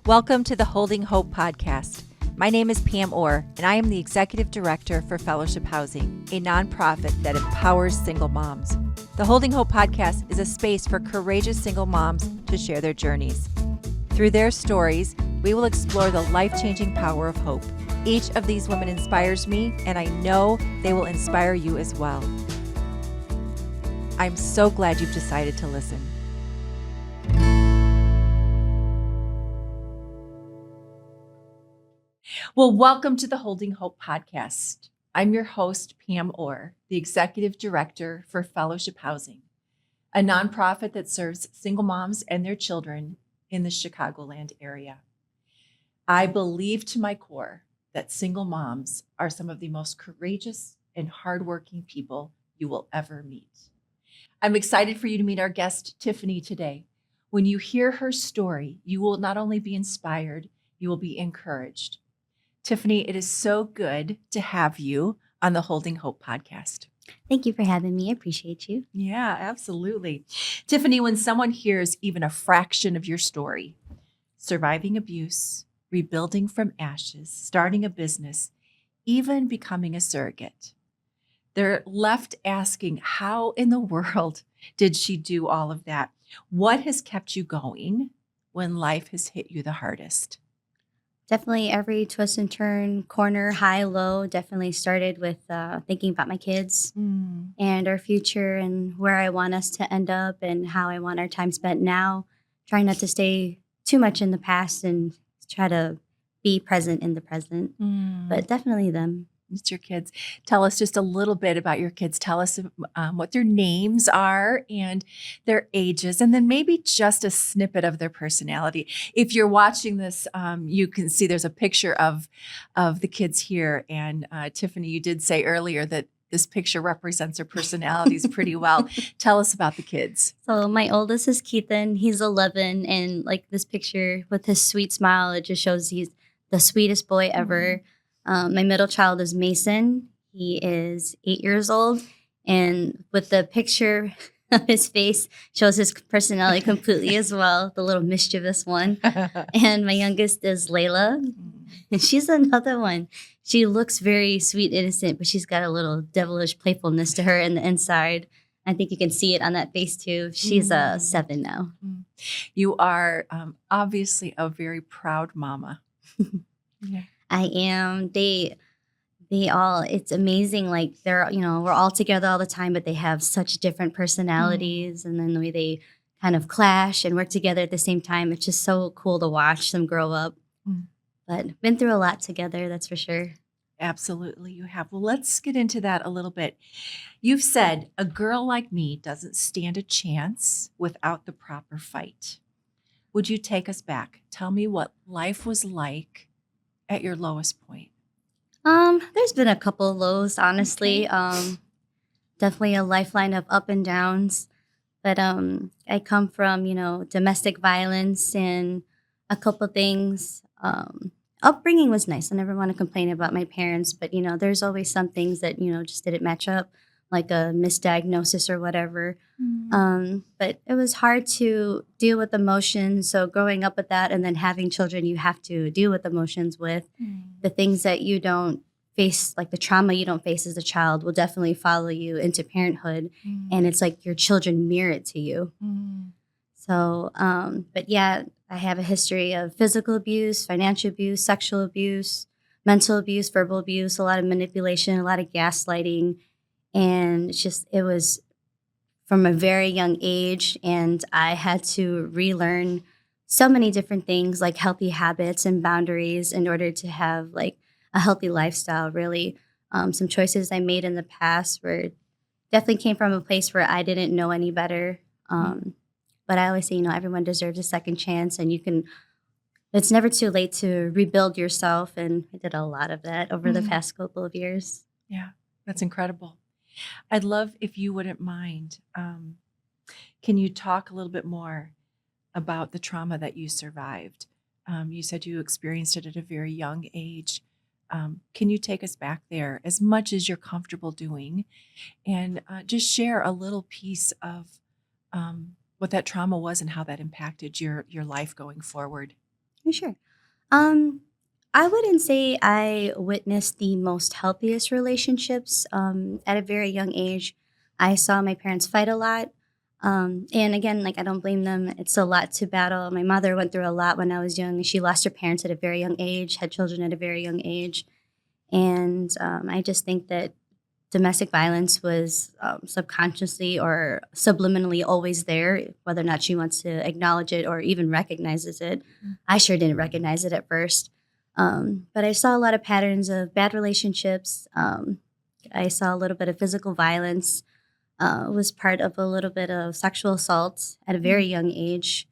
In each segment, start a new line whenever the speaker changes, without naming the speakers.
Welcome to the Holding Hope podcast. My name is Pam Orr, and I am the Executive Director for Fellowship Housing, a nonprofit that empowers single moms. The Holding Hope podcast is a space for courageous single moms to share their journeys. Through their stories, we will explore the life-changing power of hope. Each of these women inspires me, and I know they will inspire you as well. I'm so glad you've decided to listen. Well, welcome to the Holding Hope podcast. I'm your host, Pam Orr, the Executive Director for Fellowship Housing, a nonprofit that serves single moms and their children in the Chicagoland area. I believe to my core that single moms are some of the most courageous and hardworking people you will ever meet. I'm excited for you to meet our guest, Tiffany, today. When you hear her story, you will not only be inspired, you will be encouraged. Tiffany, it is so good to have you on the Holding Hope podcast.
Thank you for having me. I appreciate you.
Yeah, absolutely. Tiffany, when someone hears even a fraction of your story, surviving abuse, rebuilding from ashes, starting a business, even becoming a surrogate, they're left asking, how in the world did she do all of that? What has kept you going when life has hit you the hardest?
Definitely every twist and turn, corner, high, low, definitely started with thinking about my kids and our future and where I want us to end up and how I want our time spent now. Trying not to stay too much in the past and try to be present in the present. But definitely them.
It's your kids. Tell us just a little bit about your kids. Tell us what their names are and their ages, and then maybe just a snippet of their personality. If you're watching this, you can see there's a picture of the kids here. And Tiffany, you did say earlier that this picture represents their personalities pretty well. Tell us about the kids.
So my oldest is Keithan. He's 11, and like this picture with his sweet smile, it just shows he's the sweetest boy ever. My middle child is Mason. He is 8 years old. And with the picture of his face shows his personality completely as well, the little mischievous one. And my youngest is Layla. And she's another one. She looks very sweet, innocent, but she's got a little devilish playfulness to her in the inside. I think you can see it on that face too. She's 7 now.
You are obviously a very proud mama. Yeah.
I am. They all, it's amazing. Like they're, we're all together all the time, but they have such different personalities. And then the way they kind of clash and work together at the same time. It's just so cool to watch them grow up. But been through a lot together, that's for sure.
Absolutely, you have. Well, let's get into that a little bit. You've said a girl like me doesn't stand a chance without the proper fight. Would you take us back? Tell me what life was like at your lowest point.
There's been a couple of lows, honestly. Okay. Definitely a lifeline of up and downs. But I come from, domestic violence and a couple things. Upbringing was nice. I never want to complain about my parents, but there's always some things that just didn't match up, like a misdiagnosis or whatever. But it was hard to deal with emotions. So growing up with that and then having children, you have to deal with emotions with the things that you don't face, like the trauma you don't face as a child will definitely follow you into parenthood. And it's like your children mirror it to you. So, but yeah, I have a history of physical abuse, financial abuse, sexual abuse, mental abuse, verbal abuse, a lot of manipulation, a lot of gaslighting. And it was from a very young age. And I had to relearn so many different things like healthy habits and boundaries in order to have like a healthy lifestyle, really. Some choices I made in the past definitely came from a place where I didn't know any better. But I always say, everyone deserves a second chance and it's never too late to rebuild yourself. And I did a lot of that over the past couple of years.
Yeah, that's incredible. I'd love if you wouldn't mind. Can you talk a little bit more about the trauma that you survived? You said you experienced it at a very young age. Can you take us back there as much as you're comfortable doing and just share a little piece of what that trauma was and how that impacted your life going forward?
Yeah, sure. Um, I wouldn't say I witnessed the most healthiest relationships. At a very young age, I saw my parents fight a lot. And again, like I don't blame them. It's a lot to battle. My mother went through a lot when I was young. She lost her parents at a very young age, had children at a very young age. And I just think that domestic violence was subconsciously or subliminally always there, whether or not she wants to acknowledge it or even recognizes it. I sure didn't recognize it at first. But I saw a lot of patterns of bad relationships. I saw a little bit of physical violence, was part of a little bit of sexual assault at a very young age,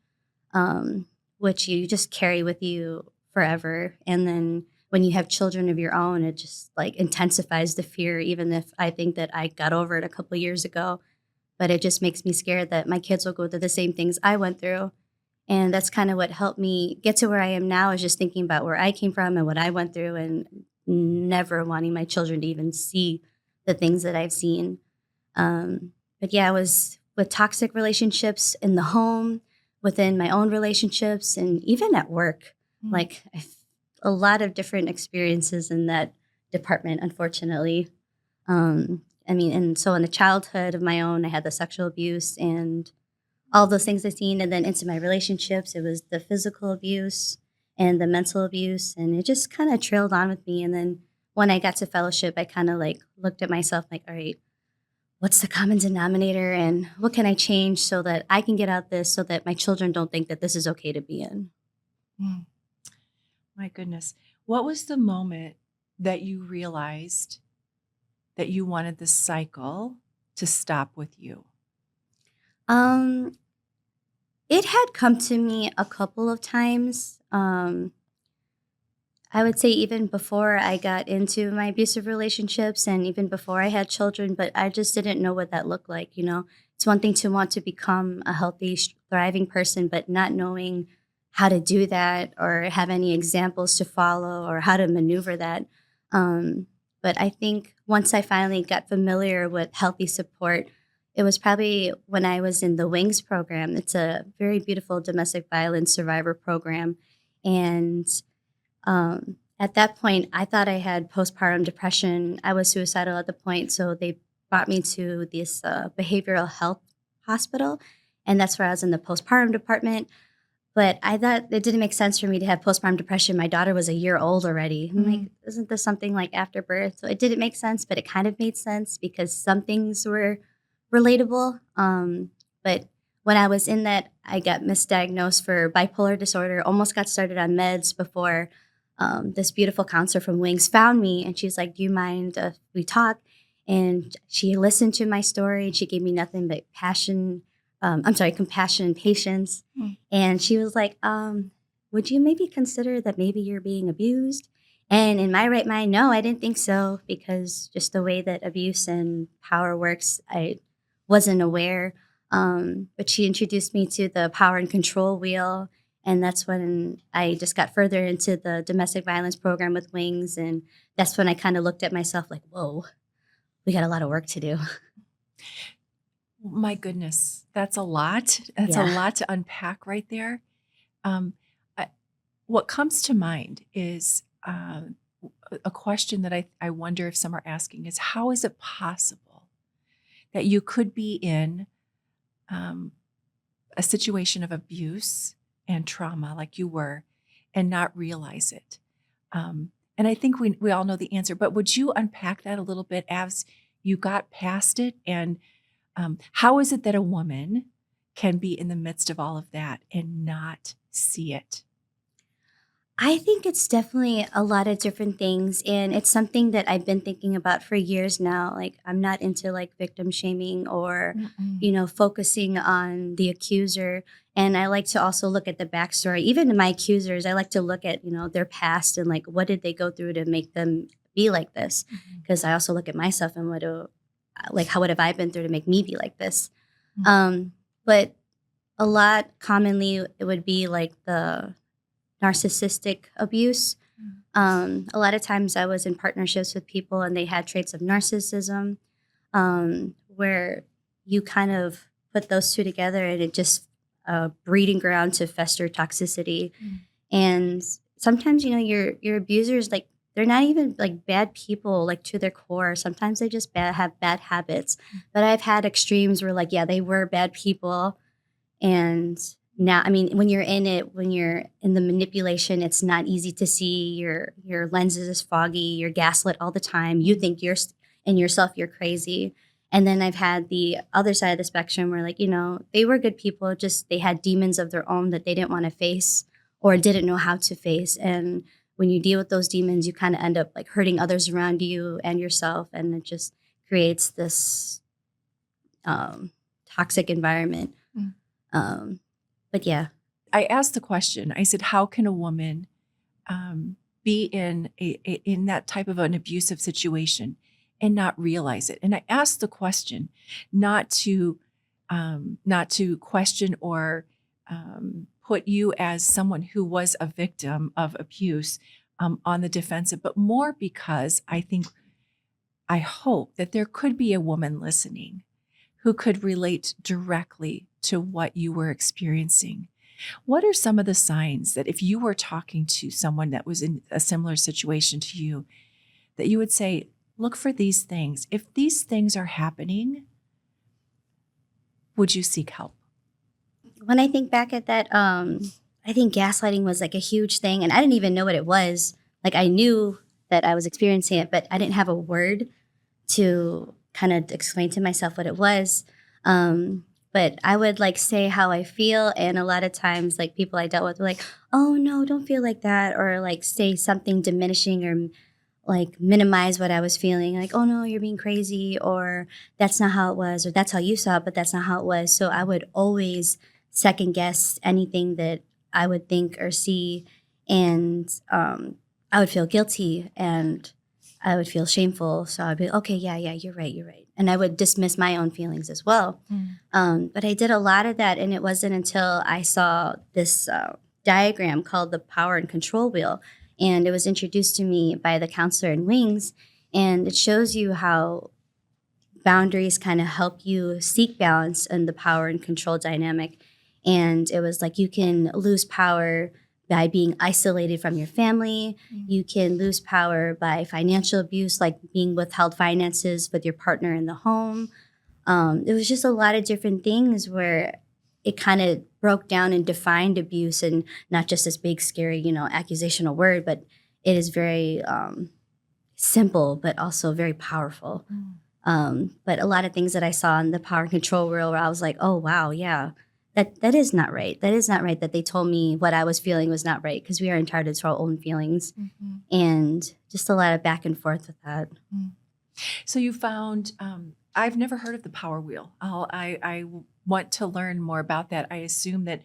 um, which you just carry with you forever. And then when you have children of your own, it just like intensifies the fear, even if I think that I got over it a couple years ago. But it just makes me scared that my kids will go through the same things I went through. And that's kind of what helped me get to where I am now, is just thinking about where I came from and what I went through, and never wanting my children to even see the things that I've seen. But yeah, I was with toxic relationships in the home, within my own relationships, and even at work. Like a lot of different experiences in that department, unfortunately. I mean, and so in the childhood of my own, I had the sexual abuse and all those things I've seen. And then into my relationships, it was the physical abuse and the mental abuse. And it just kind of trailed on with me. And then when I got to fellowship, I kind of like looked at myself like, all right, what's the common denominator and what can I change so that I can get out this, so that my children don't think that this is okay to be in?
Mm. My goodness. What was the moment that you realized that you wanted this cycle to stop with you?
Um, it had come to me a couple of times. I would say even before I got into my abusive relationships and even before I had children, but I just didn't know what that looked like. It's one thing to want to become a healthy, thriving person, but not knowing how to do that or have any examples to follow or how to maneuver that. Um, but I think once I finally got familiar with healthy support, it was probably when I was in the WINGS program. It's a very beautiful domestic violence survivor program. And at that point, I thought I had postpartum depression. I was suicidal at the point, so they brought me to this behavioral health hospital, and that's where I was in the postpartum department. But I thought it didn't make sense for me to have postpartum depression. My daughter was a year old already. I'm like, isn't this something like after birth? So it didn't make sense, but it kind of made sense because some things were relatable. But when I was in that, I got misdiagnosed for bipolar disorder, almost got started on meds before this beautiful counselor from Wings found me. And she's like, do you mind if we talk? And she listened to my story and she gave me nothing but compassion and patience. And she was like, would you maybe consider that maybe you're being abused? And in my right mind, no, I didn't think so, because just the way that abuse and power works, I wasn't aware. But she introduced me to the power and control wheel. And that's when I just got further into the domestic violence program with Wings. And that's when I kind of looked at myself like, whoa, we got a lot of work to do.
My goodness, that's a lot. That's a
Yeah.
lot to unpack right there. Um, I, what comes to mind is a question that I wonder if some are asking is, how is it possible that you could be in a situation of abuse and trauma like you were and not realize it? And I think we all know the answer, but would you unpack that a little bit as you got past it? And how is it that a woman can be in the midst of all of that and not see it?
I think it's definitely a lot of different things. And it's something that I've been thinking about for years now. Like, I'm not into like victim shaming or, focusing on the accuser. And I like to also look at the backstory. Even my accusers, I like to look at, their past and like, what did they go through to make them be like this? Because I also look at myself and what have I been through to make me be like this? But a lot commonly, it would be like the narcissistic abuse. A lot of times I was in partnerships with people and they had traits of narcissism, where you kind of put those two together and it just a breeding ground to fester toxicity. And sometimes, your abusers, like, they're not even like bad people, like to their core. Sometimes they just have bad habits. But I've had extremes where, like, yeah, they were bad people. And now, I mean, when you're in it, when you're in the manipulation, it's not easy to see. Your lenses is foggy. You're gaslit all the time. You think in yourself you're crazy. And then I've had the other side of the spectrum where, like, they were good people, just they had demons of their own that they didn't want to face or didn't know how to face. And when you deal with those demons, you kind of end up like hurting others around you and yourself. And it just creates this toxic environment.
Mm.
But yeah.
I asked the question, I said, how can a woman be in in that type of an abusive situation and not realize it? And I asked the question not to question or put you as someone who was a victim of abuse on the defensive, but more because I hope that there could be a woman listening who could relate directly to what you were experiencing. What are some of the signs that if you were talking to someone that was in a similar situation to you, that you would say, look for these things? If these things are happening, would you seek help?
When I think back at that, I think gaslighting was like a huge thing, and I didn't even know what it was. Like, I knew that I was experiencing it, but I didn't have a word to kind of explain to myself what it was. But I would like say how I feel, and a lot of times, like, people I dealt with were like, "Oh no, don't feel like that," or like say something diminishing or like minimize what I was feeling, like, "Oh no, you're being crazy," or "That's not how it was," or "That's how you saw it, but that's not how it was." So I would always second guess anything that I would think or see, and I would feel guilty and I would feel shameful. So I'd be, okay, yeah, you're right, and I would dismiss my own feelings as well. But I did a lot of that, and it wasn't until I saw this diagram called the power and control wheel. And it was introduced to me by the counselor in Wings. And it shows you how boundaries kind of help you seek balance in the power and control dynamic. And it was like you can lose power by being isolated from your family. You can lose power by financial abuse, like being withheld finances with your partner in the home. It was just a lot of different things where it kind of broke down and defined abuse, and not just this big, scary, accusational word, but it is very simple, but also very powerful. But a lot of things that I saw in the power and control world where I was like, oh, wow, yeah, that is not right. That is not right that they told me what I was feeling was not right, because we are entitled to our own feelings. And just a lot of back and forth with that.
So you found, I've never heard of the power wheel. I want to learn more about that. I assume that,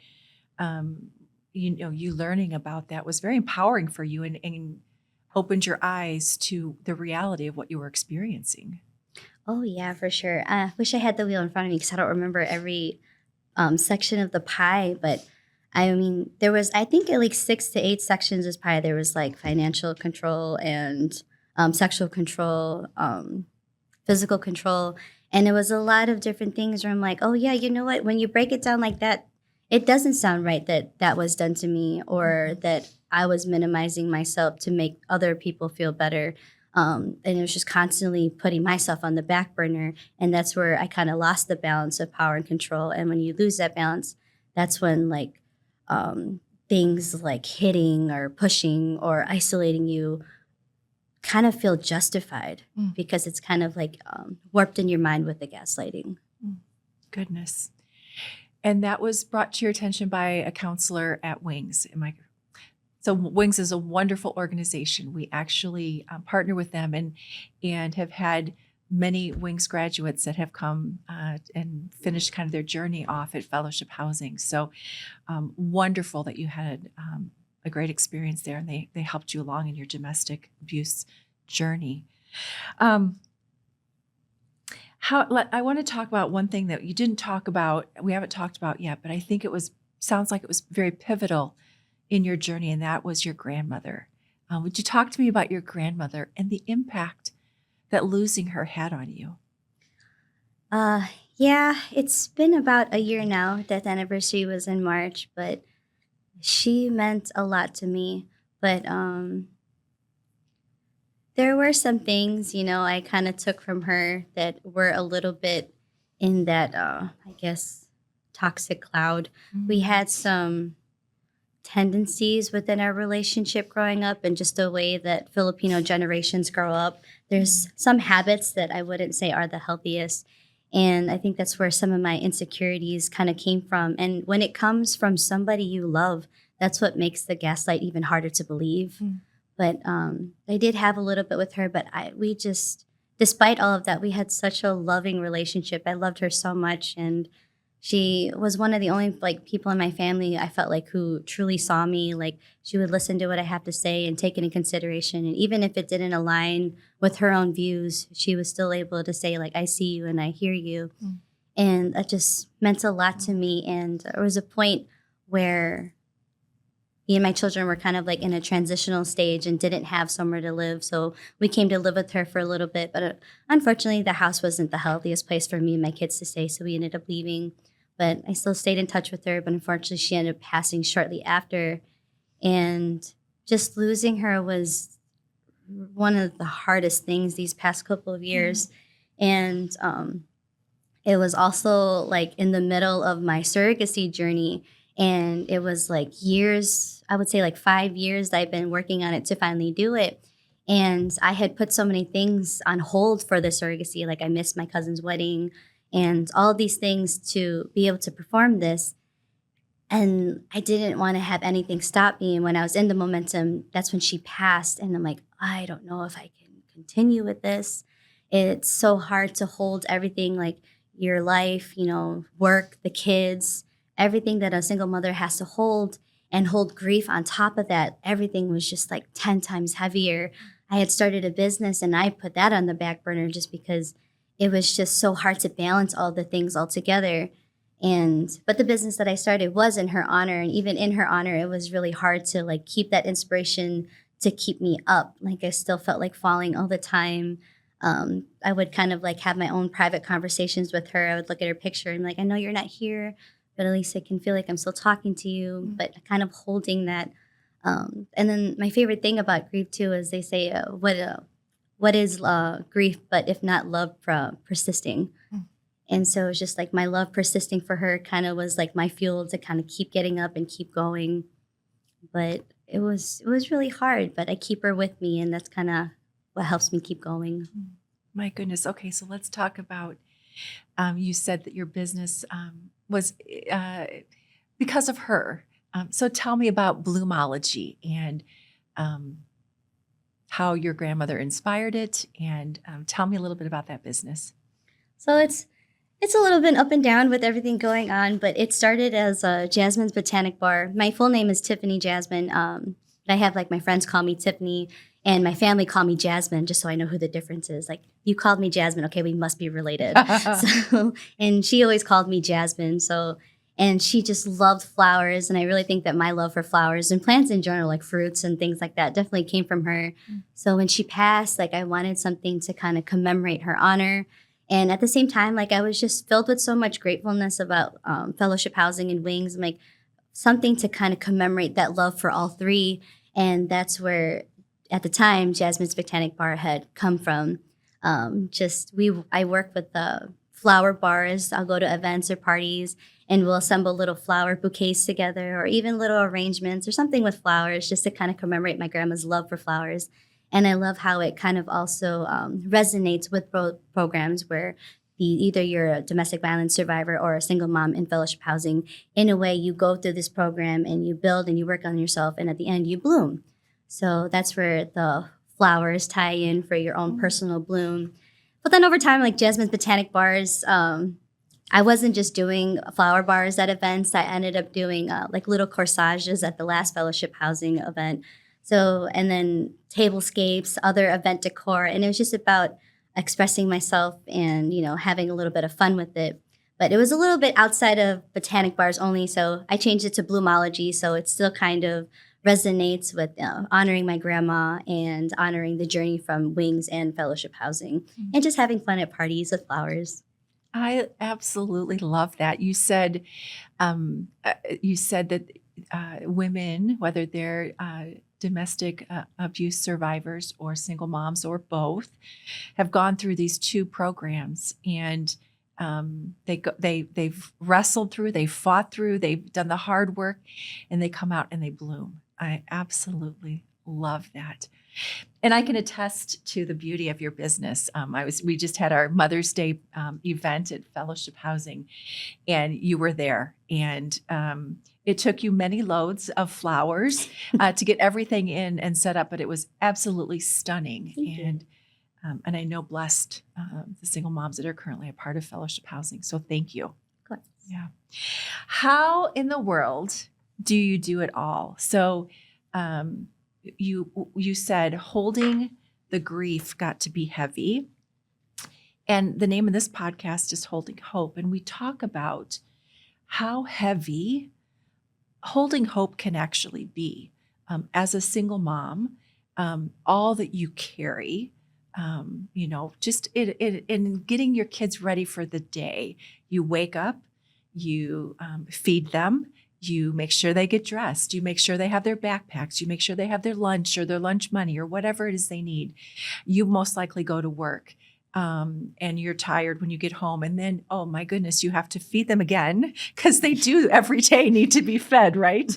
you learning about that was very empowering for you and opened your eyes to the reality of what you were experiencing.
Oh, yeah, for sure. I wish I had the wheel in front of me because I don't remember every section of the pie. But I mean, there was, I think, at least 6 to 8 sections of pie. There was like financial control and sexual control, physical control. And it was a lot of different things where I'm like, oh, yeah, you know what? When you break it down like that, it doesn't sound right that that was done to me, or that I was minimizing myself to make other people feel better. And it was just constantly putting myself on the back burner. And that's where I kind of lost the balance of power and control. And when you lose that balance, that's when like things like hitting or pushing or isolating you kind of feel justified, because it's kind of like warped in your mind with the gaslighting.
Goodness. And that was brought to your attention by a counselor at Wings. So Wings is a wonderful organization. We actually partner with them and have had many Wings graduates that have come and finished kind of their journey off at Fellowship Housing. So wonderful that you had a great experience there, and they helped you along in your domestic abuse journey. I want to talk about one thing that you didn't talk about, we haven't talked about yet, but I think sounds like it was very pivotal in your journey, and that was your grandmother. Would you talk to me about your grandmother and the impact that losing her had on you?
Yeah, it's been about a year now. Death anniversary was in March, but She meant a lot to me, but there were some things, I kind of took from her that were a little bit in that, I guess, toxic cloud. We
Mm.
had some tendencies within our relationship growing up and just the way that Filipino generations grow up. There's some habits that I wouldn't say are the healthiest. And I think that's where some of my insecurities kind of came from. And when it comes from somebody you love, that's what makes the gaslight even harder to believe.
Mm.
But I did have a little bit with her, but we just, despite all of that, we had such a loving relationship. I loved her so much. And she was one of the only people in my family I felt like who truly saw me. Like she would listen to what I have to say and take it in consideration. And even if it didn't align with her own views, she was still able to say like, I see you and I hear you.
Mm.
And that just meant a lot to me. And there was a point where me and my children were kind of like in a transitional stage and didn't have somewhere to live. So we came to live with her for a little bit. But unfortunately, the house wasn't the healthiest place for me and my kids to stay. So we ended up leaving. But I still stayed in touch with her. But unfortunately, she ended up passing shortly after. And just losing her was one of the hardest things these past couple of years. And it was also like in the middle of my surrogacy journey. And it was like years, I would say like 5 years that I've been working on it to finally do it. And I had put so many things on hold for the surrogacy. Like I missed my cousin's wedding and all these things to be able to perform this. And I didn't want to have anything stop me. And when I was in the momentum, that's when she passed. And I'm like, I don't know if I can continue with this. It's so hard to hold everything like your life, work, the kids, everything that a single mother has to hold and hold grief on top of that. Everything was just like 10 times heavier. I had started a business and I put that on the back burner just because it was just so hard to balance all the things all together. But the business that I started was in her honor. And even in her honor, it was really hard to like keep that inspiration to keep me up. Like I still felt like falling all the time. I would kind of like have my own private conversations with her. I would look at her picture and like, I know you're not here, but at least I can feel like I'm still talking to you, but kind of holding that. And then my favorite thing about grief too is they say, what is grief, but if not love persisting. And so it's just like my love persisting for her kind of was like my fuel to kind of keep getting up and keep going. But it was really hard, but I keep her with me, and that's kind of what helps me keep going.
My goodness. Okay, so let's talk about. You said that your business was because of her. So tell me about Bloomology and how your grandmother inspired it, and tell me a little bit about that business.
So it's a little bit up and down with everything going on, but it started as Jasmine's Botanic Bar. My full name is Tiffany Jasmine. I have like my friends call me Tiffany, and my family call me Jasmine, just so I know who the difference is. Like, you called me Jasmine, okay, we must be related. And she always called me Jasmine. And she just loved flowers, and I really think that my love for flowers and plants in general, like fruits and things like that, definitely came from her. So when she passed, like I wanted something to kind of commemorate her honor. And at the same time, like I was just filled with so much gratefulness about fellowship housing and Wings, and like something to kind of commemorate that love for all three. And that's where, at the time, Jasmine's Botanic Bar had come from. I work with the flower bars. I'll go to events or parties, and we'll assemble little flower bouquets together, or even little arrangements or something with flowers, just to kind of commemorate my grandma's love for flowers. And I love how it kind of also resonates with programs where either you're a domestic violence survivor or a single mom in fellowship housing. In a way, you go through this program and you build and you work on yourself, and at the end, you bloom. So that's where the flowers tie in for your own personal bloom. But then over time, like Jasmine's Botanic Bars, I wasn't just doing flower bars at events. I ended up doing like little corsages at the last fellowship housing event. So, and then tablescapes, other event decor. And it was just about expressing myself and, having a little bit of fun with it. But it was a little bit outside of Botanic Bars only. So I changed it to Bloomology. So it still kind of resonates with honoring my grandma and honoring the journey from Wings and fellowship housing, and just having fun at parties with flowers.
I absolutely love that. You said that women, whether they're domestic abuse survivors or single moms or both, have gone through these 2 programs, and they've wrestled through, they've fought through, they've done the hard work, and they come out and they bloom. I absolutely love that. And I can attest to the beauty of your business. We just had our Mother's Day event at Fellowship Housing, and you were there. And it took you many loads of flowers to get everything in and set up, but it was absolutely stunning. And I know blessed the single moms that are currently a part of Fellowship Housing. So thank you.
Of course.
Yeah. How in the world do you do it all? So you said holding the grief got to be heavy. And the name of this podcast is Holding Hope. And we talk about how heavy holding hope can actually be. As a single mom, all that you carry, just in getting your kids ready for the day. You wake up, you feed them, you make sure they get dressed, you make sure they have their backpacks, you make sure they have their lunch or their lunch money or whatever it is they need. You most likely go to work. And you're tired when you get home, and then, oh my goodness, you have to feed them again, because they do every day need to be fed, right?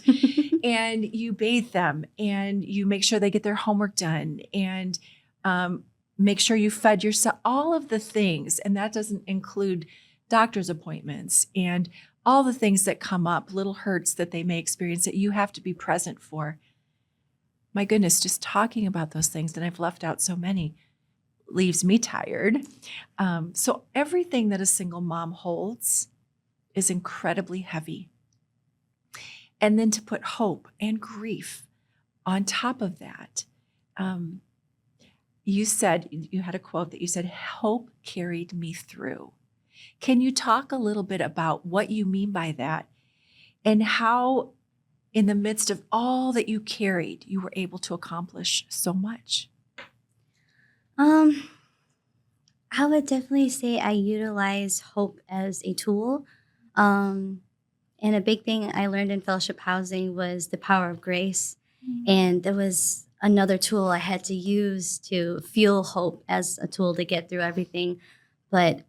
And you bathe them, and you make sure they get their homework done, and make sure you fed yourself, all of the things. And that doesn't include doctor's appointments and all the things that come up, little hurts that they may experience that you have to be present for. My goodness, just talking about those things, and I've left out so many, leaves me tired. So everything that a single mom holds is incredibly heavy. And then to put hope and grief on top of that, you said, you had a quote that you said, hope carried me through. Can you talk a little bit about what you mean by that, and how in the midst of all that you carried, you were able to accomplish so much?
I would definitely say I utilize hope as a tool. And a big thing I learned in fellowship housing was the power of grace. And there was another tool I had to use to fuel hope as a tool to get through everything. But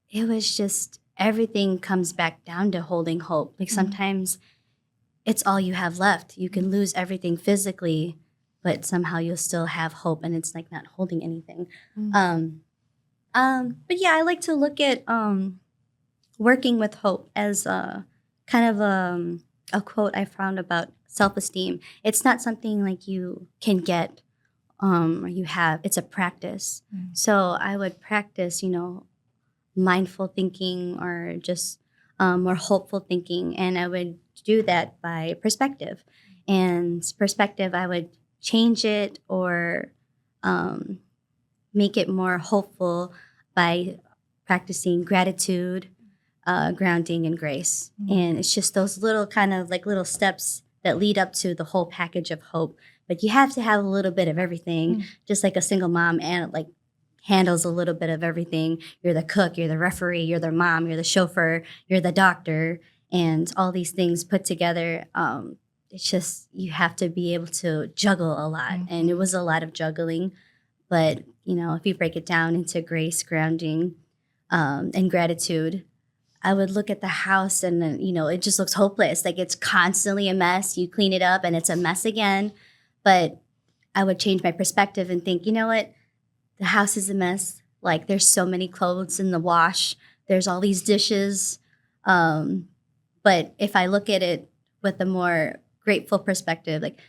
it was just, everything comes back down to holding hope. Like sometimes it's all you have left. You can lose everything physically, but somehow you'll still have hope, and it's like not holding anything. But yeah, I like to look at working with hope as a kind of a quote I found about self-esteem. It's not something like you can get or you have. It's a practice. So I would practice, mindful thinking or just more hopeful thinking, and I would do that by perspective. And perspective, I would change it or make it more hopeful by practicing gratitude, grounding, and grace. And it's just those little kind of like little steps that lead up to the whole package of hope. But you have to have a little bit of everything, just like a single mom and like handles a little bit of everything. You're the cook, you're the referee, you're the mom, you're the chauffeur, you're the doctor, and all these things put together. It's just, you have to be able to juggle a lot. And it was a lot of juggling. But, if you break it down into grace, grounding, and gratitude, I would look at the house and, it just looks hopeless. Like it's constantly a mess. You clean it up and it's a mess again. But I would change my perspective and think, you know what? The house is a mess. Like there's so many clothes in the wash. There's all these dishes. But if I look at it with a more grateful perspective, like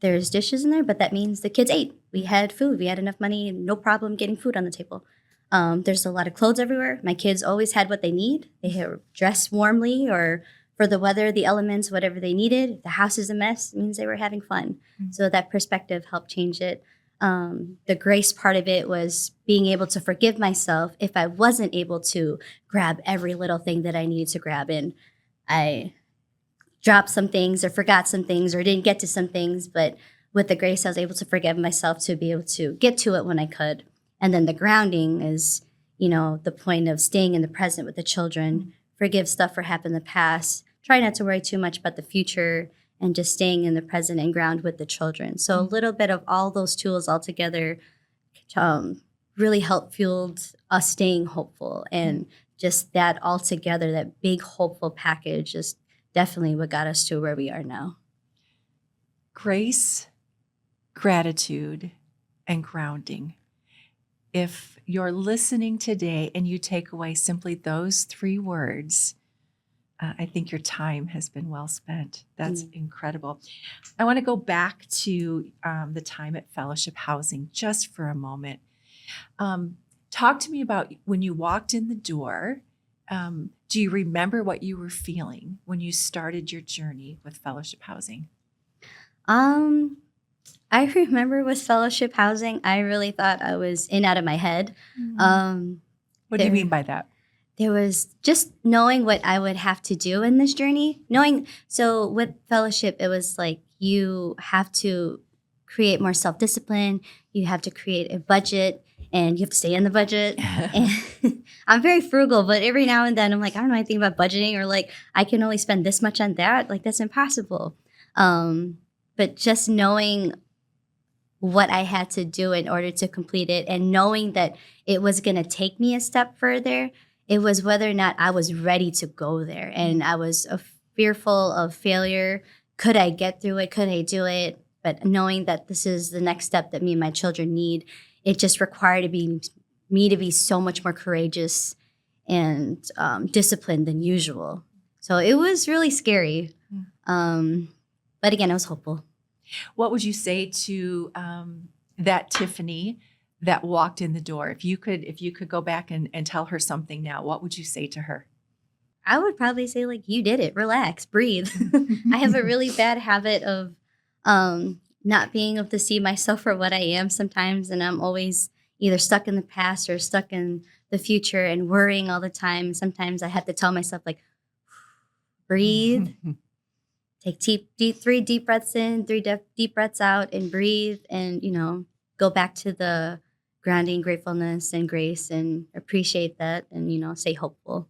there's dishes in there, but that means the kids ate. We had food. We had enough money, no problem getting food on the table. There's a lot of clothes everywhere. My kids always had what they need. They were dressed warmly or for the weather, the elements, whatever they needed. If the house is a mess, it means they were having fun. So that perspective helped change it. The grace part of it was being able to forgive myself if I wasn't able to grab every little thing that I needed to grab in. I dropped some things or forgot some things or didn't get to some things, but with the grace, I was able to forgive myself to be able to get to it when I could. And then the grounding is, the point of staying in the present with the children, forgive stuff for happened in the past, try not to worry too much about the future and just staying in the present and ground with the children. So a little bit of all those tools all together really helped fueled us staying hopeful. And just that all together, that big hopeful package is definitely what got us to where we are now.
Grace, gratitude, and grounding. If you're listening today and you take away simply those 3 words, I think your time has been well spent. That's incredible. I want to go back to the time at Fellowship Housing just for a moment. Talk to me about when you walked in the door. Do you remember what you were feeling when you started your journey with Fellowship Housing?
I remember with Fellowship Housing, I really thought I was in out of my head.
What do you mean by that?
There was just knowing what I would have to do in this journey. So with Fellowship, it was like you have to create more self-discipline. You have to create a budget and you have to stay in the budget. And I'm very frugal, but every now and then I'm like, I don't know anything about budgeting, or like I can only spend this much on that. Like that's impossible. But just knowing what I had to do in order to complete it and knowing that it was going to take me a step further, it was whether or not I was ready to go there. And I was fearful of failure. Could I get through it? Could I do it? But knowing that this is the next step that me and my children need, it just required me to be so much more courageous and disciplined than usual. So it was really scary. But again, I was hopeful.
What would you say to that Tiffany that walked in the door? If you could go back and tell her something now, what would you say to her?
I would probably say, like, you did it. Relax, breathe. I have a really bad habit of not being able to see myself for what I am sometimes. And I'm always either stuck in the past or stuck in the future and worrying all the time. Sometimes I have to tell myself, like, breathe. Take 3 deep breaths in, 3 deep breaths out, and breathe, and, go back to the grounding, gratefulness, and grace, and appreciate that, and, stay hopeful.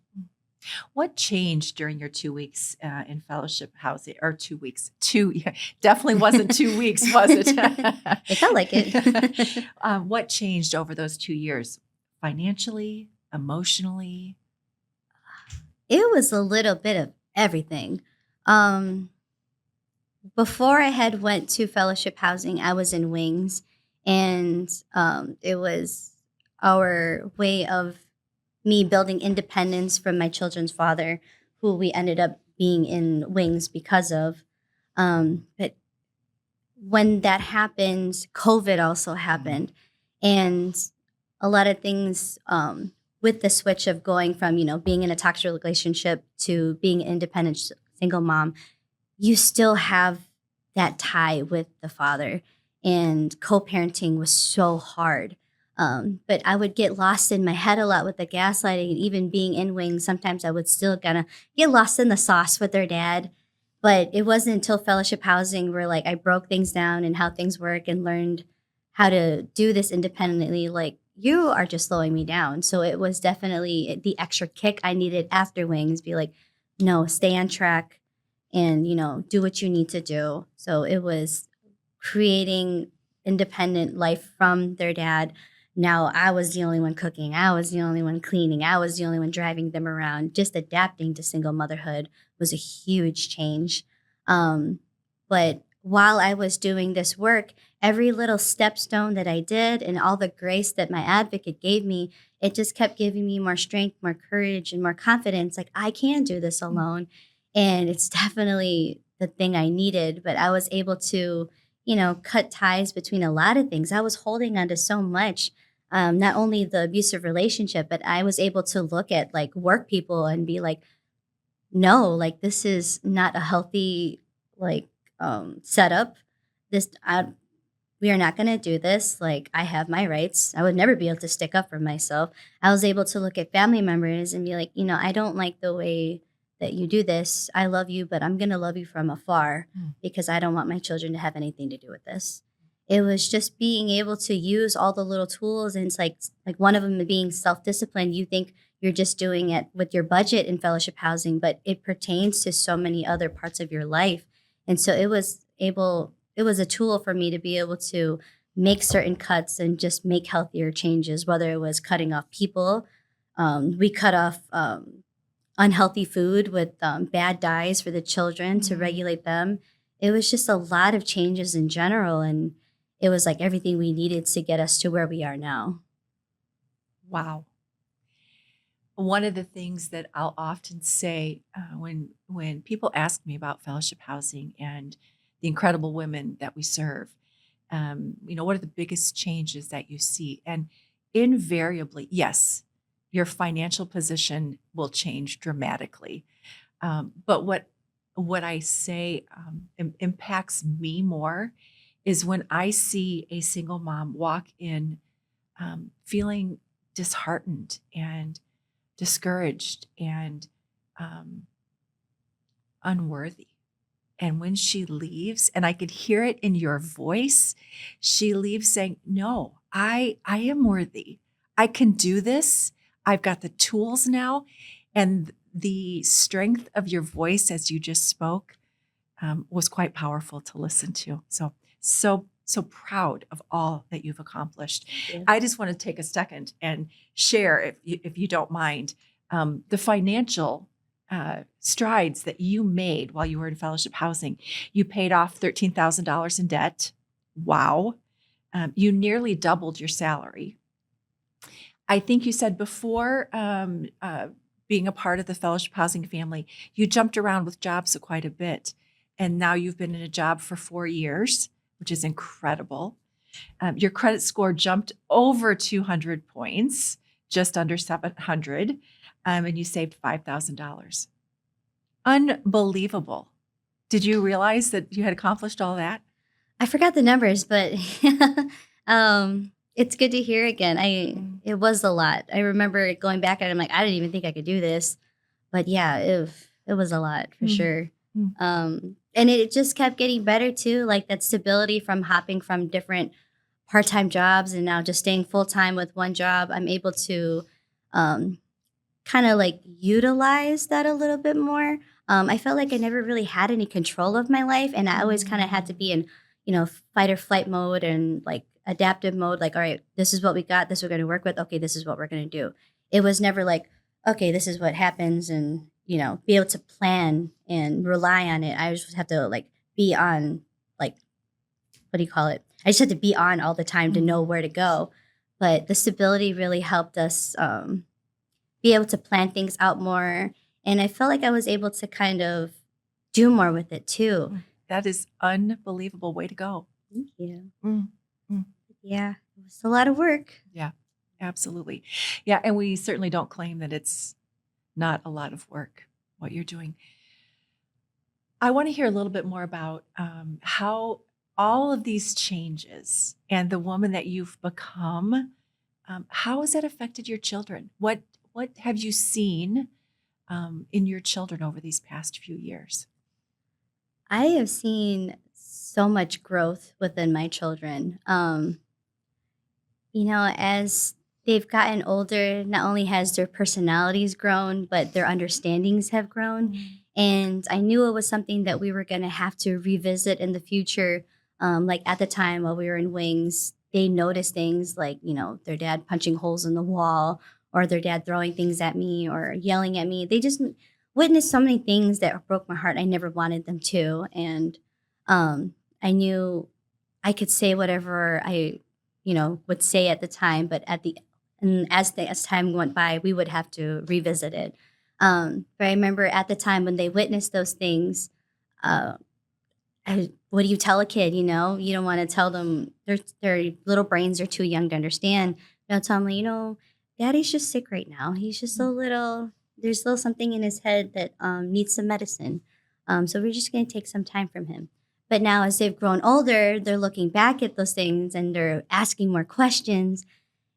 What changed during your 2 weeks in Fellowship Housing, or 2 weeks? Definitely wasn't 2 weeks, was it?
It felt like it.
What changed over those 2 years? Financially, emotionally?
It was a little bit of everything. Before I had went to Fellowship Housing, I was in Wings, and it was our way of me building independence from my children's father, who we ended up being in Wings because of. But when that happened, COVID also happened, and a lot of things with the switch of going from being in a toxic relationship to being an independent single mom, you still have that tie with the father, and co-parenting was so hard. But I would get lost in my head a lot with the gaslighting, and even being in Wings, sometimes I would still kind of get lost in the sauce with their dad. But it wasn't until Fellowship Housing where like I broke things down and how things work and learned how to do this independently. Like, you are just slowing me down. So it was definitely the extra kick I needed after Wings, be like, no, stay on track and, do what you need to do. So it was creating independent life from their dad. Now I was the only one cooking. I was the only one cleaning. I was the only one driving them around. Just adapting to single motherhood was a huge change. But while I was doing this work, every little stepstone that I did and all the grace that my advocate gave me, it just kept giving me more strength, more courage, and more confidence. Like, I can do this alone. And it's definitely the thing I needed. But I was able to, cut ties between a lot of things. I was holding on to so much, not only the abusive relationship, but I was able to look at like work people and be like, no, like this is not a healthy setup. We are not going to do this. Like, I have my rights. I would never be able to stick up for myself. I was able to look at family members and be like, I don't like the way that you do this. I love you, but I'm going to love you from afar because I don't want my children to have anything to do with this. It was just being able to use all the little tools. And it's like one of them being self-discipline. You think you're just doing it with your budget in fellowship housing, but it pertains to so many other parts of your life. And so it was a tool for me to be able to make certain cuts and just make healthier changes, whether it was cutting off people. We cut off unhealthy food with bad dyes for the children to regulate them. It was just a lot of changes in general. And it was like everything we needed to get us to where we are now.
Wow. One of the things that I'll often say when people ask me about fellowship housing and the incredible women that we serve, what are the biggest changes that you see? And invariably, yes, your financial position will change dramatically. But what I say impacts me more is when I see a single mom walk in feeling disheartened and discouraged and unworthy. And when she leaves, and I could hear it in your voice, she leaves saying, no, I am worthy. I can do this. I've got the tools now. And the strength of your voice as you just spoke was quite powerful to listen to. So proud of all that you've accomplished.
Yeah.
I just want to take a second and share, if you don't mind, the financial strides that you made while you were in fellowship housing. You paid off $13,000 in debt. Wow. You nearly doubled your salary. I think you said before being a part of the fellowship housing family, you jumped around with jobs quite a bit. And now you've been in a job for 4 years, which is incredible. Your credit score jumped over 200 points, just under 700, and you saved $5,000. Unbelievable. Did you realize that you had accomplished all that?
I forgot the numbers, but it's good to hear again. It was a lot. I remember going back at it, I'm like, I didn't even think I could do this. But yeah, it was a lot for sure. And it just kept getting better too, like that stability from hopping from different part-time jobs and now just staying full-time with one job. I'm able to kind of like utilize that a little bit more. I felt like I never really had any control of my life, and I always kind of had to be in, fight or flight mode and like adaptive mode. Like, all right, this is what we got. This we're going to work with. Okay, this is what we're going to do. It was never like, okay, this is what happens, and be able to plan and rely on it. I just have to like be on, like, what do you call it? I just had to be on all the time to know where to go. But the stability really helped us be able to plan things out more. And I felt like I was able to kind of do more with it too.
That is unbelievable. Way to go.
Thank you.
Mm.
Yeah, it was a lot of work.
Yeah, absolutely. Yeah, and we certainly don't claim that it's not a lot of work, what you're doing. I want to hear a little bit more about how all of these changes and the woman that you've become, how has that affected your children? What have you seen in your children over these past few years?
I have seen so much growth within my children. As they've gotten older, not only has their personalities grown, but their understandings have grown. And I knew it was something that we were going to have to revisit in the future. Like at the time while we were in Wings, they noticed things like, their dad punching holes in the wall or their dad throwing things at me or yelling at me. They just witnessed so many things that broke my heart. I never wanted them to. And I knew I could say whatever I, would say at the time, but as time went by, we would have to revisit it. But I remember at the time when they witnessed those things, what do you tell a kid? You don't want to tell them their little brains are too young to understand. Tell them, Daddy's just sick right now. He's just there's a little something in his head that needs some medicine. So we're just going to take some time from him. But now as they've grown older, they're looking back at those things and they're asking more questions.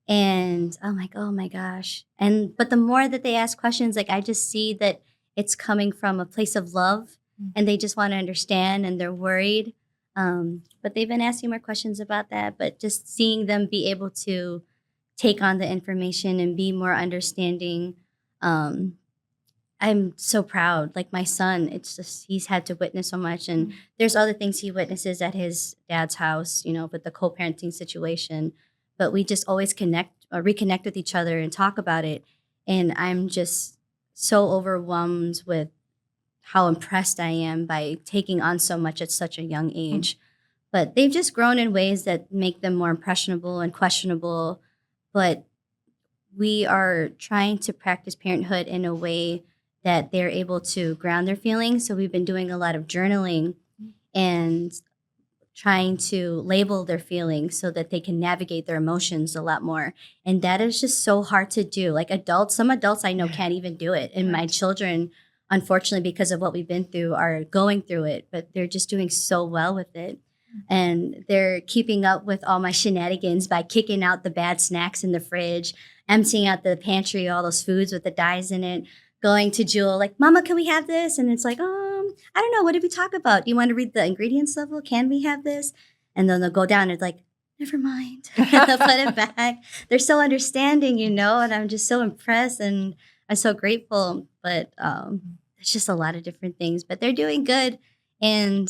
And I'm like, oh my gosh. But the more that they ask questions, like I just see that it's coming from a place of love and they just want to understand and they're worried. But they've been asking more questions about that. But just seeing them be able to take on the information and be more understanding Um, I'm so proud. Like my son, it's just he's had to witness so much, and there's other things he witnesses at his dad's house, with the co-parenting situation. But we just always reconnect with each other and talk about it. And I'm just so overwhelmed with how impressed I am by taking on so much at such a young age. But they've just grown in ways that make them more impressionable and questionable. But we are trying to practice parenthood in a way that they're able to ground their feelings. So we've been doing a lot of journaling and trying to label their feelings so that they can navigate their emotions a lot more. And that is just so hard to do. Like some adults I know can't even do it. And my children, unfortunately, because of what we've been through, are going through it, but they're just doing so well with it. And they're keeping up with all my shenanigans by kicking out the bad snacks in the fridge, emptying out the pantry, all those foods with the dyes in it, going to Jewel, like, Mama, can we have this? And it's like, I don't know. What did we talk about? Do you want to read the ingredients level? Can we have this? And then they'll go down and it's like, never mind. They'll put it back. They're so understanding, and I'm just so impressed and I'm so grateful. But it's just a lot of different things. But they're doing good, and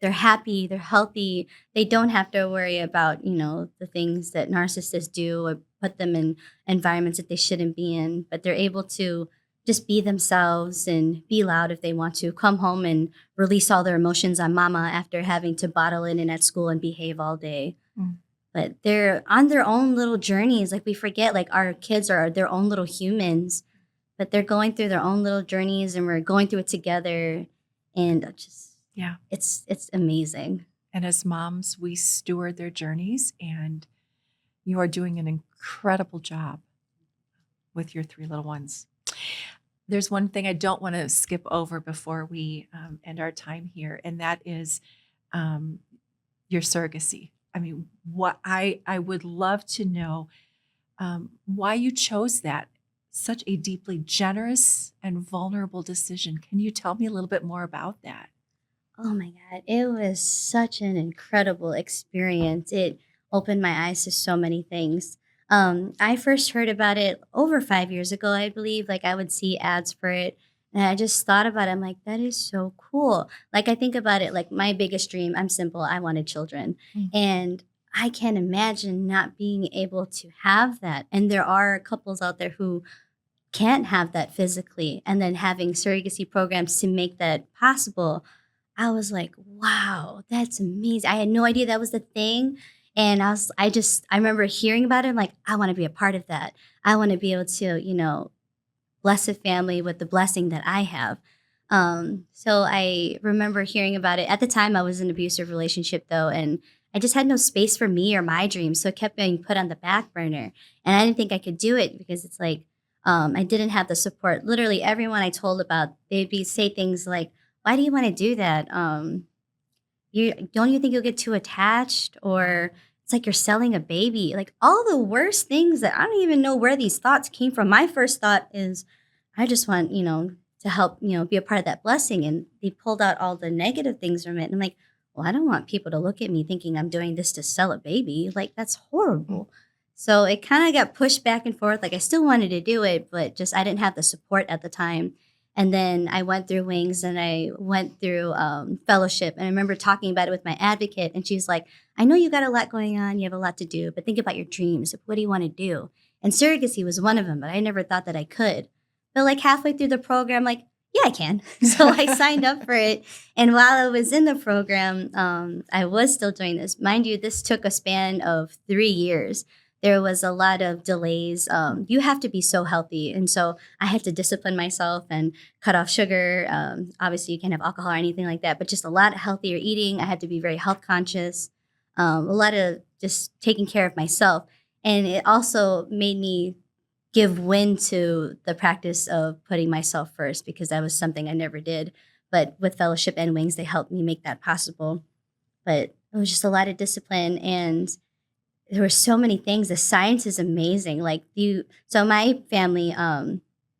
they're happy, they're healthy. They don't have to worry about, the things that narcissists do or put them in environments that they shouldn't be in. But they're able to just be themselves and be loud if they want to, come home and release all their emotions on mama after having to bottle it in at school and behave all day. But they're on their own little journeys. Like we forget, like our kids are their own little humans, but they're going through their own little journeys and we're going through it together. And it's amazing.
And as moms, we steward their journeys, and you are doing an incredible job with your 3 little ones. There's one thing I don't want to skip over before we end our time here, and that is your surrogacy. I mean, what I would love to know why you chose that. Such a deeply generous and vulnerable decision. Can you tell me a little bit more about that?
Oh my God. It was such an incredible experience. It opened my eyes to so many things. I first heard about it over 5 years ago, I believe. Like I would see ads for it. And I just thought about it. I'm like, that is so cool. Like I think about it, like my biggest dream, I'm simple. I wanted children. And I can't imagine not being able to have that. And there are couples out there who can't have that physically. And then having surrogacy programs to make that possible. I was like, wow, that's amazing. I had no idea that was the thing. And I remember hearing about it. I'm like, I want to be a part of that. I want to be able to, bless a family with the blessing that I have. So I remember hearing about it. At the time, I was in an abusive relationship, though, and I just had no space for me or my dreams. So it kept being put on the back burner. And I didn't think I could do it because it's like I didn't have the support. Literally, everyone I told about, say things like, why do you want to do that? Don't you think you'll get too attached, or it's like you're selling a baby? Like all the worst things that I don't even know where these thoughts came from. My first thought is, I just want, to help, be a part of that blessing. And they pulled out all the negative things from it. And I'm like, well, I don't want people to look at me thinking I'm doing this to sell a baby. Like that's horrible. So it kind of got pushed back and forth. Like I still wanted to do it, but just I didn't have the support at the time. And then I went through Wings and I went through fellowship. And I remember talking about it with my advocate. And she's like, I know you got a lot going on. You have a lot to do, but think about your dreams. What do you want to do? And surrogacy was one of them, but I never thought that I could. But like halfway through the program, like, yeah, I can. So I signed up for it. And while I was in the program, I was still doing this. Mind you, this took a span of 3 years. There was a lot of delays. You have to be so healthy. And so I had to discipline myself and cut off sugar. Obviously, you can't have alcohol or anything like that, but just a lot of healthier eating. I had to be very health conscious, a lot of just taking care of myself. And it also made me give wind to the practice of putting myself first, because that was something I never did. But with Fellowship and Wings, they helped me make that possible. But it was just a lot of discipline, and there were so many things. The science is amazing. So my family,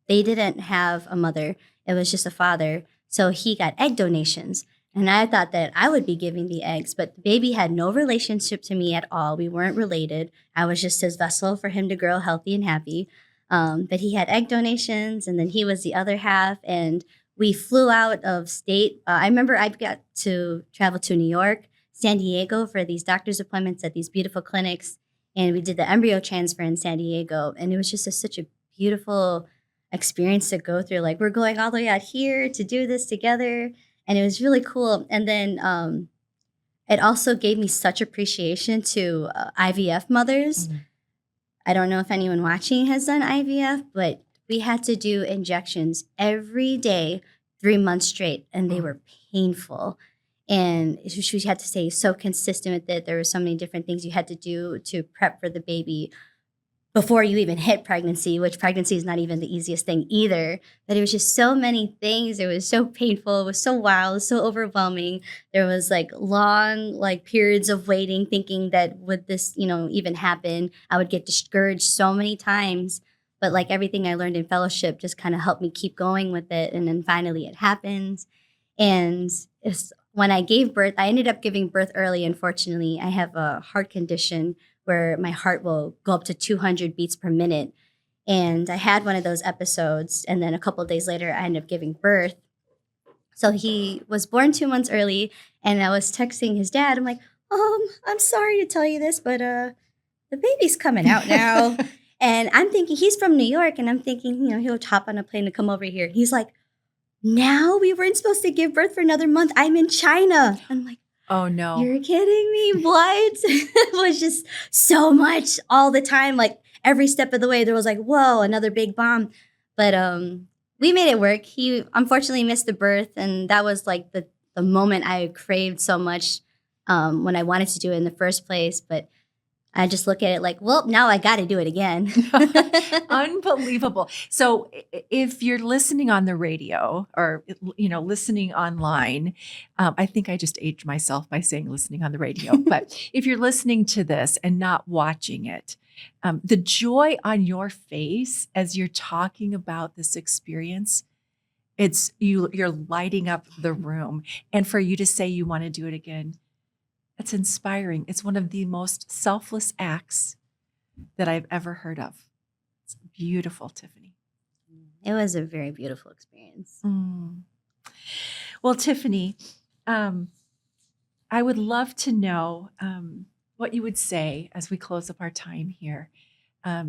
they didn't have a mother. It was just a father. So he got egg donations. And I thought that I would be giving the eggs, but the baby had no relationship to me at all. We weren't related. I was just his vessel for him to grow healthy and happy. But he had egg donations, and then he was the other half. And we flew out of state. I remember I got to travel to New York, San Diego for these doctor's appointments at these beautiful clinics. And we did the embryo transfer in San Diego. And it was just such a beautiful experience to go through. Like, we're going all the way out here to do this together. And it was really cool. And then it also gave me such appreciation to IVF mothers.
Mm-hmm.
I don't know if anyone watching has done IVF, but we had to do injections every day, 3 months straight, and they were painful. And she had to stay so consistent with it. There were so many different things you had to do to prep for the baby before you even hit pregnancy, which pregnancy is not even the easiest thing either. But it was just so many things. It was so painful. It was so wild. It was so overwhelming. There was like long periods of waiting, thinking that would this, even happen. I would get discouraged so many times. But like everything I learned in fellowship just kind of helped me keep going with it. And then finally it happened. And when I gave birth, I ended up giving birth early. Unfortunately, I have a heart condition where my heart will go up to 200 beats per minute. And I had one of those episodes. And then a couple of days later, I ended up giving birth. So he was born 2 months early. And I was texting his dad. I'm like, I'm sorry to tell you this, but the baby's coming out now. And I'm thinking he's from New York. And I'm thinking, he'll hop on a plane to come over here. He's like, now we weren't supposed to give birth for another month. I'm in China. I'm like,
oh, no.
You're kidding me. What? It was just so much all the time. Like every step of the way, there was like, whoa, another big bomb. But we made it work. He unfortunately missed the birth. And that was like the moment I craved so much when I wanted to do it in the first place. But I just look at it like, well, now I got to do it again.
Unbelievable. So if you're listening on the radio or, listening online, I think I just aged myself by saying listening on the radio. But if you're listening to this and not watching it, the joy on your face as you're talking about this experience, you're lighting up the room. And for you to say you want to do it again, it's inspiring. It's one of the most selfless acts that I've ever heard of. It's beautiful, Tiffany.
It was a very beautiful experience.
Well, Tiffany, I would love to know what you would say as we close up our time here.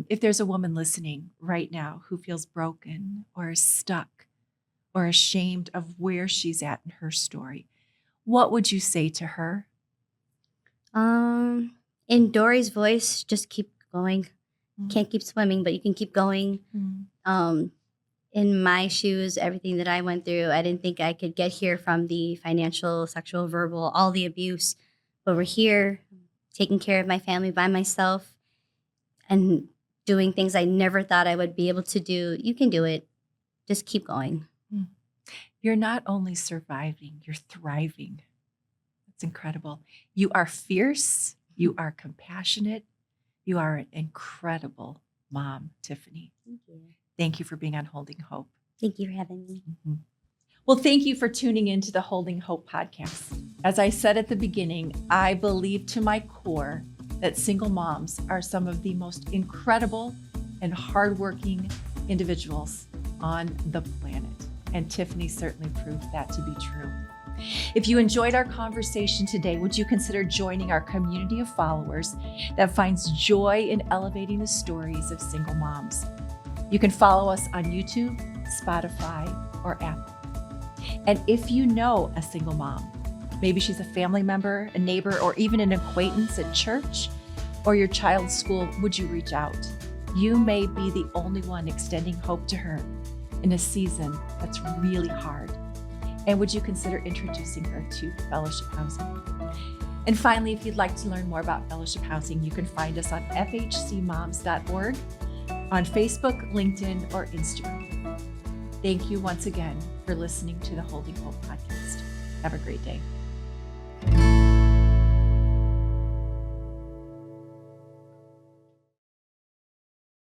If there's a woman listening right now who feels broken or stuck or ashamed of where she's at in her story, what would you say to her?
In Dory's voice, just keep going. Can't keep swimming, but you can keep going. In my shoes, everything that I went through, I didn't think I could get here from the financial, sexual, verbal, all the abuse. But we're here taking care of my family by myself and doing things I never thought I would be able to do. You can do it. Just keep going.
You're not only surviving, you're thriving. It's incredible. You are fierce. You are compassionate. You are an incredible mom, Tiffany.
Thank you.
Thank you for being on Holding Hope.
Thank you for having me.
Well, thank you for tuning into the Holding Hope podcast. As I said at the beginning, I believe to my core that single moms are some of the most incredible and hardworking individuals on the planet. And Tiffany certainly proved that to be true. If you enjoyed our conversation today, would you consider joining our community of followers that finds joy in elevating the stories of single moms? You can follow us on YouTube, Spotify, or Apple. And if you know a single mom, maybe she's a family member, a neighbor, or even an acquaintance at church or your child's school, would you reach out? You may be the only one extending hope to her in a season that's really hard. And would you consider introducing her to Fellowship Housing? And finally, if you'd like to learn more about Fellowship Housing, you can find us on fhcmoms.org, on Facebook, LinkedIn, or Instagram. Thank you once again for listening to the Holding Hope podcast. Have a great day.